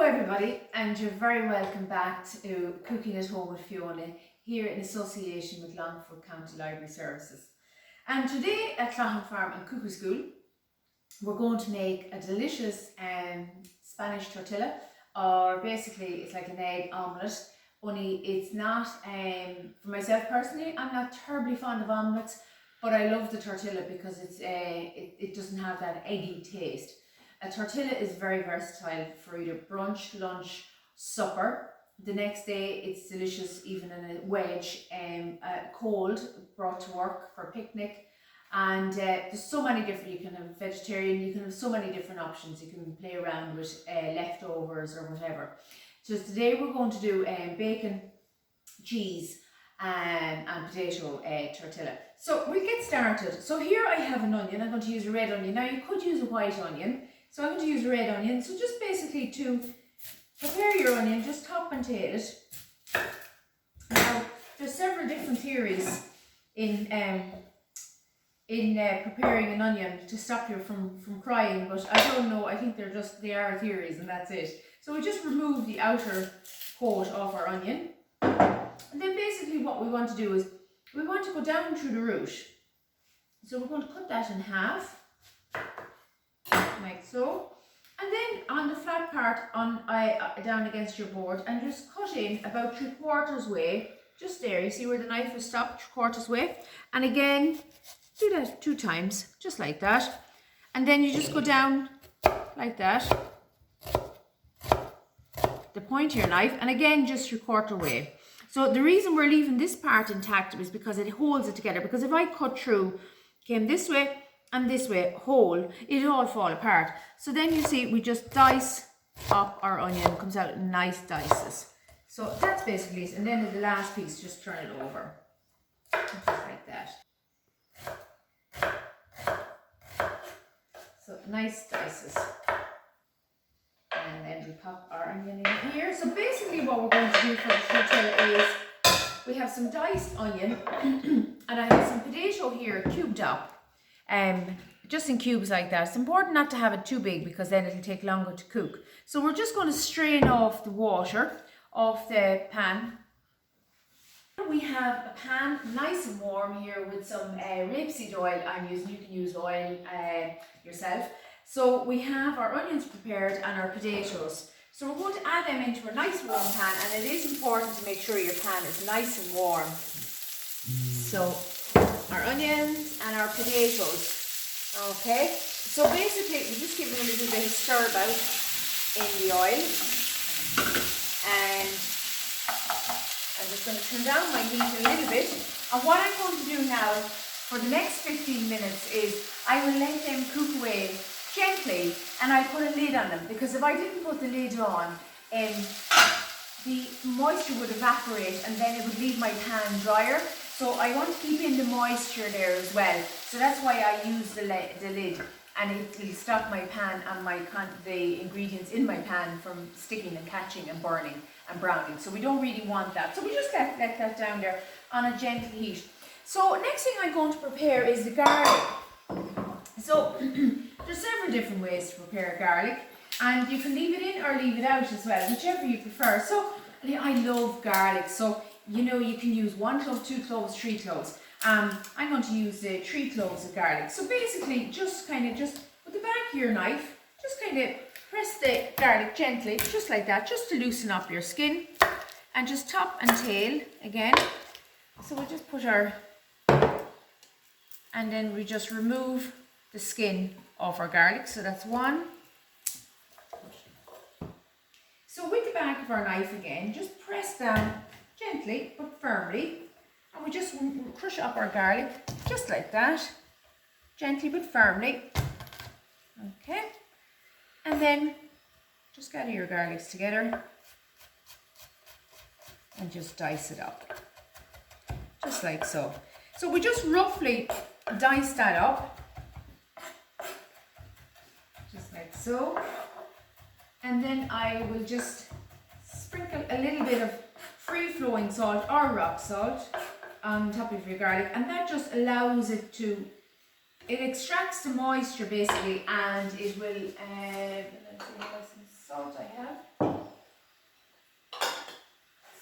everybody, and you're very welcome back to Cooking at Home with Fiona here in association with Longford County Library Services. And today at Cloughan Farm and Cuckoo School we're going to make a delicious Spanish tortilla, or basically it's like an egg omelette, only it's not, for myself personally, I'm not terribly fond of omelettes, but I love the tortilla because it doesn't have that eggy taste. A tortilla is very versatile for either brunch, lunch, supper. The next day it's delicious even in a wedge, cold, brought to work for a picnic. And there's so many different, you can have vegetarian, you can have so many different options. You can play around with leftovers or whatever. So today we're going to do bacon, cheese and potato tortilla. So we'll get started. So here I have an onion. I'm going to use a red onion. Now you could use a white onion. So I'm going to use a red onion. So just basically to prepare your onion, just top and tail it. Now there's several different theories in preparing an onion to stop you from crying, but I don't know. I think they are theories and that's it. So we just remove the outer coat off our onion. And then basically what we want to do is we want to go down through the root. So we're going to cut that in half, like so. And then on the flat part down against your board, and just cut in about 3/4 way, just there. You see where the knife is stopped, 3/4 way. And again, do that 2 times, just like that. And then you just go down like that, the point of your knife, and again just 3/4 way. So the reason we're leaving this part intact is because it holds it together. Because if I cut through, came this way and this way, whole, it'd all fall apart. So then you see we just dice up our onion, comes out in nice dices. So that's basically it. And then the last piece, just turn it over, just like that. So nice dices. And then we pop our onion in here. So basically what we're going to do for the tortilla is we have some diced onion and I have some potato here cubed up, just in cubes like that. It's important not to have it too big because then it'll take longer to cook. So we're just going to strain off the water off the pan. We have a pan nice and warm here with some rapeseed oil I'm using. You can use oil yourself. So we have our onions prepared and our potatoes. So we're going to add them into a nice warm pan, and it is important to make sure your pan is nice and warm. So our onions and our potatoes. Okay, so basically we just give them a little bit of stir about in the oil, and I'm just going to turn down my heat a little bit. And what I'm going to do now for the next 15 minutes is I will let them cook away gently, and I'll put a lid on them, because if I didn't put the lid on, the moisture would evaporate and then it would leave my pan drier. So I want to keep in the moisture there as well. So that's why I use the lid, and it will stop my pan and the ingredients in my pan from sticking and catching and burning and browning. So we don't really want that. So we just let that down there on a gentle heat. So next thing I'm going to prepare is the garlic. So there's several different ways to prepare garlic, and you can leave it in or leave it out as well, whichever you prefer. So I love garlic, so you know you can use 1 clove, 2 cloves, 3 cloves. I'm going to use 3 cloves of garlic. So basically just with the back of your knife, just kind of press the garlic gently, just like that, just to loosen up your skin, and just top and tail again. So we'll just put and then we just remove the skin of our garlic. So that's 1. So with the back of our knife again, just press down gently but firmly, and we just crush up our garlic just like that, gently but firmly. Okay, and then just gather your garlics together and just dice it up, just like so. So we just roughly dice that up, just like so. And then I will just sprinkle a little bit of free-flowing salt or rock salt on top of your garlic, and that just allows it to, it extracts the moisture basically, and it will, let's see what some salt I have.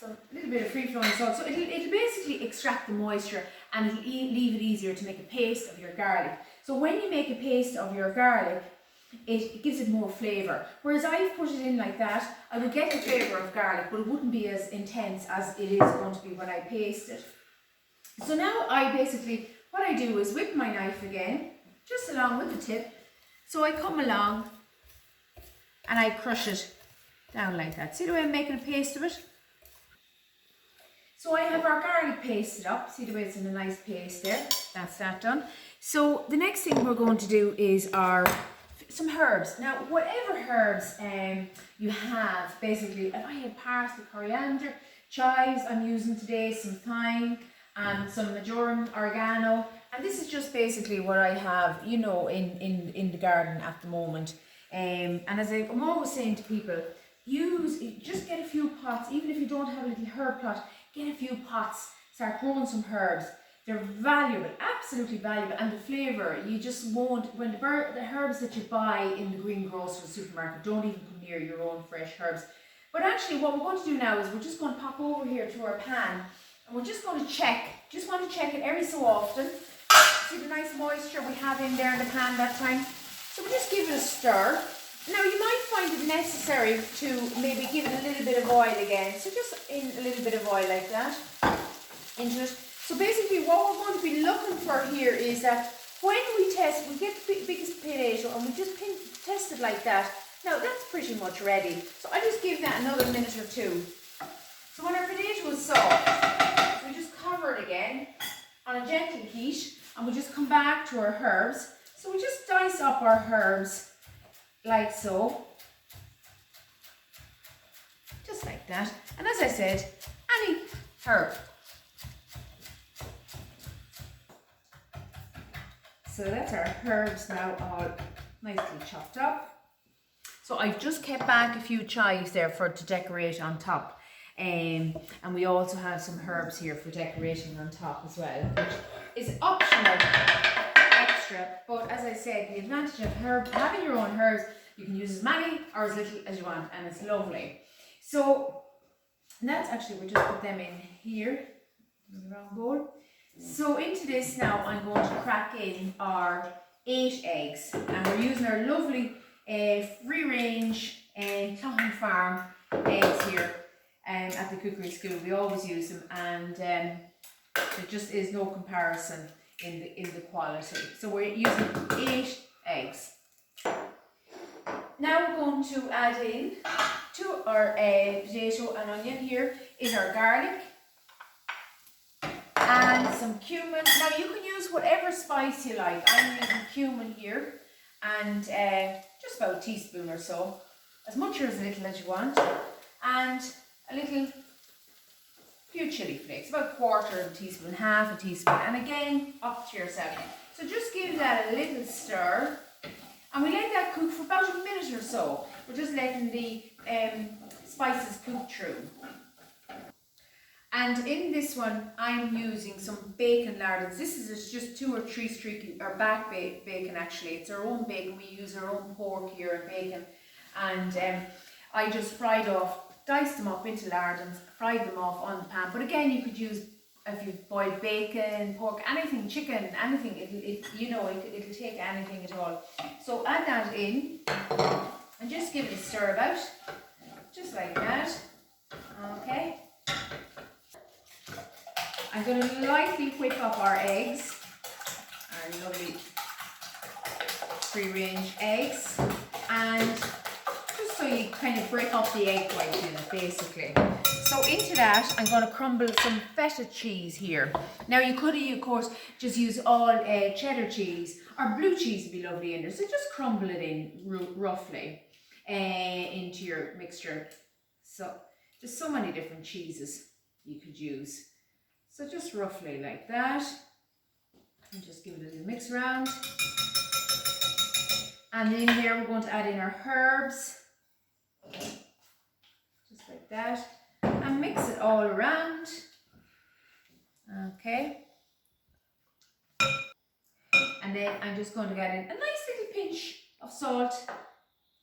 some little bit of free-flowing salt. So it'll basically extract the moisture and it'll leave it easier to make a paste of your garlic. So when you make a paste of your garlic, it gives it more flavour. Whereas I've put it in like that, I would get the flavour of garlic, but it wouldn't be as intense as it is going to be when I paste it. So now what I do is whip my knife again, just along with the tip. So I come along and I crush it down like that. See the way I'm making a paste of it? So I have our garlic pasted up. See the way it's in a nice paste there? That's that done. So the next thing we're going to do is some herbs. Now, whatever herbs you have, basically, if I have parsley, coriander, chives I'm using today, some thyme, and some marjoram, oregano, and this is just basically what I have, you know, in the garden at the moment. And as I'm always saying to people, just get a few pots, even if you don't have a little herb plot, get a few pots, start growing some herbs. They're valuable, absolutely valuable, and the flavour, you just won't, when the herbs that you buy in the greengrocer supermarket, don't even come near your own fresh herbs. But actually what we're going to do now is we're just going to pop over here to our pan, and we're just going to check, it every so often. See the nice moisture we have in there in the pan that time? So we'll just give it a stir. Now you might find it necessary to maybe give it a little bit of oil again, so just in a little bit of oil like that into it. So basically what we're going to be looking for here is that when we get the biggest potato and we just test it like that, now that's pretty much ready. So I just give that another minute or two. So when our potato is soft, we just cover it again on a gentle heat and we just come back to our herbs. So we just dice up our herbs like so. Just like that. And as I said, any herb. So that's our herbs now all nicely chopped up. So I've just kept back a few chives there to decorate on top. And we also have some herbs here for decorating on top as well, which is optional, extra. But as I said, the advantage of having your own herbs, you can use as many or as little as you want, and it's lovely. So that's actually, we just put them in here, in the wrong bowl. So into this now I'm going to crack in our 8 eggs, and we're using our lovely free range Cloughan Farm eggs here at the cookery school. We always use them, and there just is no comparison in the quality. So we're using 8 eggs. Now we're going to add in to our potato and onion. Here is our garlic and some cumin. Now you can use whatever spice you like. I'm using cumin here, and just about a teaspoon or so, as much or as little as you want, and a few chili flakes, about a quarter of a teaspoon, half a teaspoon, and again up to yourself. So just give that a little stir, and we let that cook for about a minute or so. We're just letting the spices cook through. And in this one, I'm using some bacon lardons. This is just 2 or 3 streaky, or back bacon actually. It's our own bacon. We use our own pork here and bacon. And I just diced them up into lardons, fried them off on the pan. But again, you could use, if you boiled bacon, pork, anything, chicken, anything, it'll take anything at all. So add that in and just give it a stir about, just like that. Okay. I'm going to lightly whip up our eggs, our lovely free range eggs, and just so you kind of break up the egg white in it basically. So into that I'm going to crumble some feta cheese here. Now you could of course just use all cheddar cheese, or blue cheese would be lovely in there. So just crumble it in roughly into your mixture. So there's so many different cheeses you could use. So just roughly like that, and just give it a little mix around. And in here we're going to add in our herbs, just like that, and mix it all around. Okay. And then I'm just going to get in a nice little pinch of salt,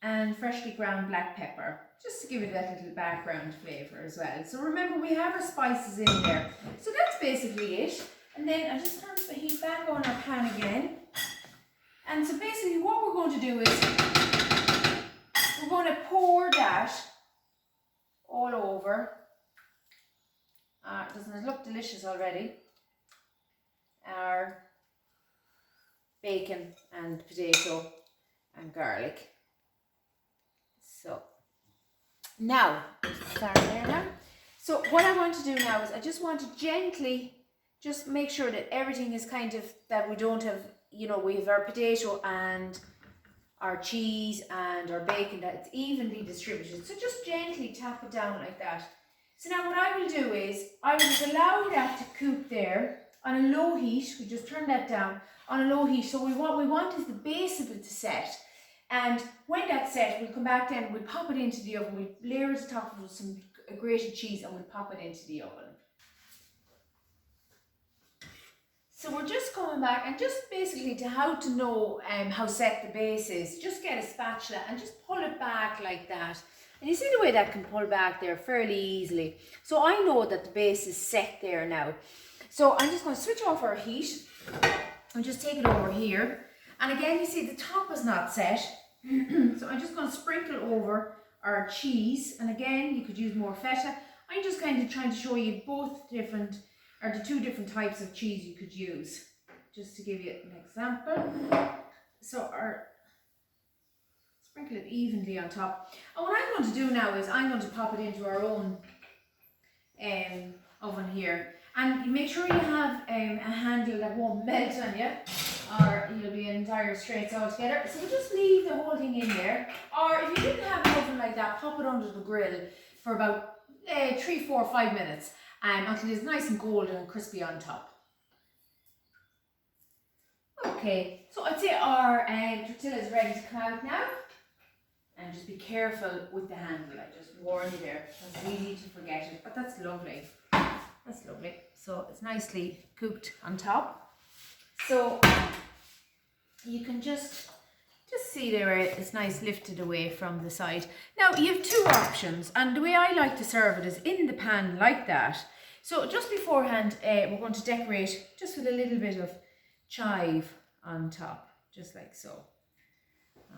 and freshly ground black pepper, just to give it that little background flavour as well. So remember, we have our spices in there. So that's basically it. And then I just turn the heat back on our pan again. And so basically what we're going to do is we're going to pour that all over. Doesn't it look delicious already? Our bacon and potato and garlic. So now, start there now. So what I want to do now is I just want to gently just make sure that everything is kind of, that we don't have, you know, we have our potato and our cheese and our bacon, that it's evenly distributed. So just gently tap it down like that. So now what I will do is I will just allow that to cook there on a low heat. We just turn that down on a low heat. So what we want is the base of it to set. And when that's set, we'll come back then, we'll pop it into the oven, we'll layer it on top with some grated cheese and we'll pop it into the oven. So we're just coming back, and just basically to how to know how set the base is, just get a spatula and just pull it back like that. And you see the way that can pull back there fairly easily. So I know that the base is set there now. So I'm just going to switch off our heat and just take it over here. And again, you see the top is not set. So I'm just going to sprinkle over our cheese. And again, you could use more feta. I'm just kind of trying to show you both different, or the two different types of cheese you could use, just to give you an example. So sprinkle it evenly on top. And what I'm going to do now is I'm going to pop it into our own oven here. And you make sure you have a handle that won't melt on you, or you'll be an entire straits altogether. So we'll just leave the whole thing in there. Or if you didn't have an oven like that, pop it under the grill for about 3, 4, 5 minutes until it's nice and golden and crispy on top. Okay, so I'd say our tortilla is ready to come out now. And just be careful with the handle, I just warn you there. It's easy to forget it, but that's lovely. That's lovely. So it's nicely cooked on top. So you can just see there it's nice lifted away from the side. Now you have two options, and the way I like to serve it is in the pan like that. So just beforehand, we're going to decorate just with a little bit of chive on top, just like so.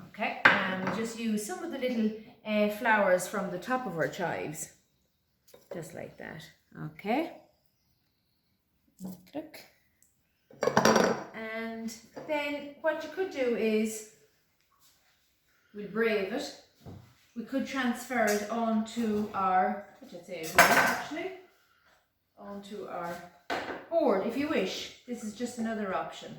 Okay, and we'll just use some of the little flowers from the top of our chives, just like that. Okay. Look. And then what you could do is, we'll brave it. We could transfer it onto our, onto our board if you wish. This is just another option.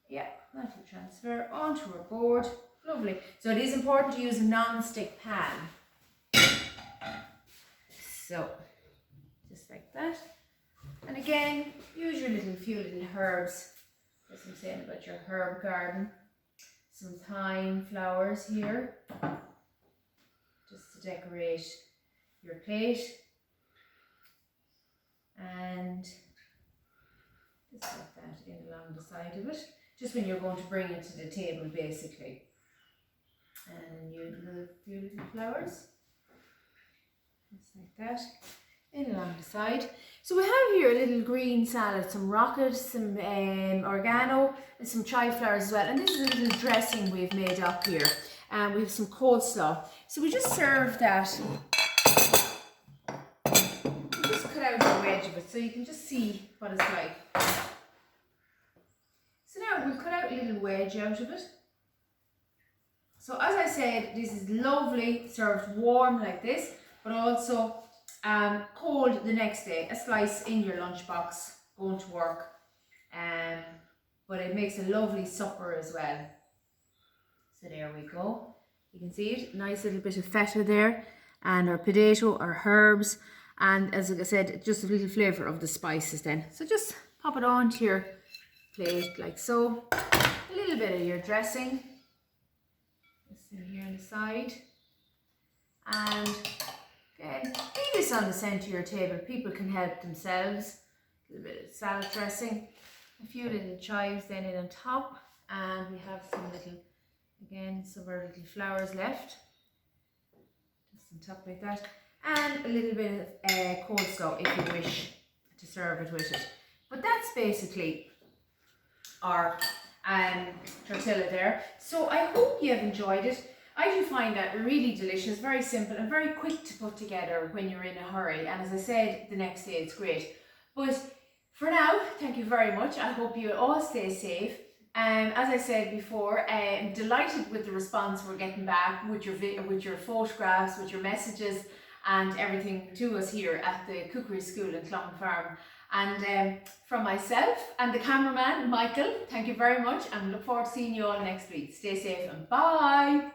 Yeah, that will transfer onto our board. Lovely. So it is important to use a non-stick pan. So, just like that. And again, use your few little herbs. As I'm saying about your herb garden. Some thyme flowers here, just to decorate your plate. And just like that in along the side of it. Just when you're going to bring it to the table, basically. And you do a few little flowers, just like that, in along the side. So we have here a little green salad, some rocket, some oregano, and some chive flowers as well. And this is a little dressing we've made up here. And we have some coleslaw. So we just serve that. We just cut out the wedge of it so you can just see what it's like. So now we'll cut out a little wedge out of it. So as I said, this is lovely, served warm like this, but also cold the next day. A slice in your lunchbox, going to work. But it makes a lovely supper as well. So there we go. You can see it, nice little bit of feta there, and our potato, our herbs, and as I said, just a little flavour of the spices then. So just pop it onto your plate like so. A little bit of your dressing. In here on the side, and again, leave this on the centre of your table. People can help themselves. A little bit of salad dressing, a few little chives then in on top, and we have some little Again, some of our little flowers left. Just on top like that. And a little bit of coleslaw if you wish to serve it with it. But that's basically our tortilla there. So I hope you have enjoyed it. I do find that really delicious, very simple and very quick to put together when you're in a hurry. And as I said, the next day it's great. But for now, thank you very much. I hope you all stay safe. As I said before, I'm delighted with the response we're getting back with your photographs, with your messages and everything to us here at the Cookery School in Clown Farm. And from myself and the cameraman, Michael, thank you very much and look forward to seeing you all next week. Stay safe and bye!